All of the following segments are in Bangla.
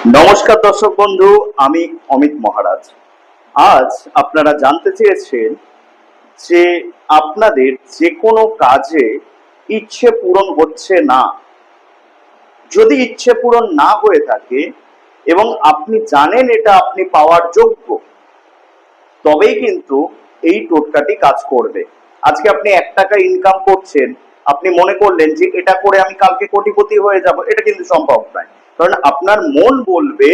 নমস্কার দর্শক বন্ধু, আমি অমিত মহারাজ। আজ আপনারা জানতে চেয়েছেন যে আপনাদের যে কোনো কাজে ইচ্ছে পূরণ হচ্ছে না। যদি ইচ্ছে পূরণ না হয়ে থাকে এবং আপনি জানেন এটা আপনি পাওয়ার যোগ্য, তবেই কিন্তু এই টোটকাটি কাজ করবে। আজকে আপনি 1 টাকা ইনকাম করছেন, আপনি মনে করলেন যে এটা করে আমি কালকে কোটিপতি হয়ে যাব, এটা কিন্তু সম্ভব নয়। কারণ আপনার মন বলবে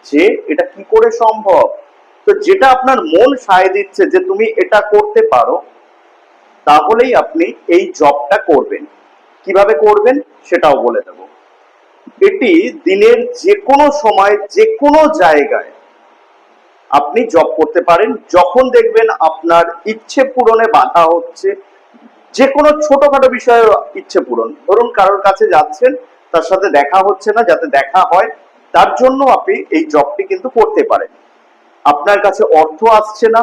যে এটা কি করে সম্ভব। তো যেটা আপনার মন সায় দিচ্ছে যে তুমি এটা করতে পারো, তাহলেই আপনি এই জবটা করবেন। কিভাবে করবেন সেটাও বলে দেব। এটি দিনের যে কোনো সময় যে কোনো জায়গায় আপনি জব করতে পারেন। যখন দেখবেন আপনার ইচ্ছে পূরণে বাধা হচ্ছে, যে কোনো ছোটখাটো বিষয়ে ইচ্ছে পূরণ, ধরুন কারোর কাছে যাচ্ছেন, তার সাথে দেখা হচ্ছে না, যাতে দেখা হয় তার জন্য আপনি এই জবটি কিন্তু করতে পারেন। আপনার কাছে অর্থ আসছে না,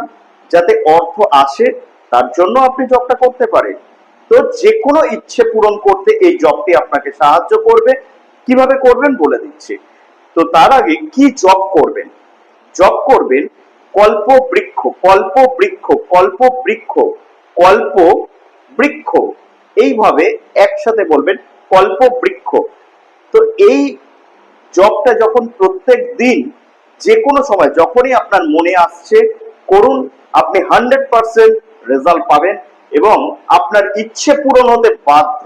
যাতে অর্থ আসে তার জন্য আপনি জবটা করতে পারেন। তো যে কোনো ইচ্ছে পূরণ করতে এই জবটি আপনাকে সাহায্য করবে। কিভাবে করবেন বলে দিচ্ছি। তো তার আগে কি জব করবেন? জব করবেন কল্প বৃক্ষ, কল্প বৃক্ষ, কল্প বৃক্ষ, কল্প বৃক্ষ, এইভাবে একসাথে বলবেন কল্প বৃক্ষ। তো এই জবটা যখন প্রত্যেক দিন যে কোনো সময় যখনই আপনার মনে আসছে করুন, আপনি 100% রেজাল্ট পাবেন এবং আপনার ইচ্ছে পূরণ হতে বাধ্য।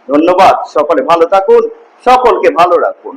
ধন্যবাদ। সকলে ভালো থাকুন, সকলকে ভালো রাখুন।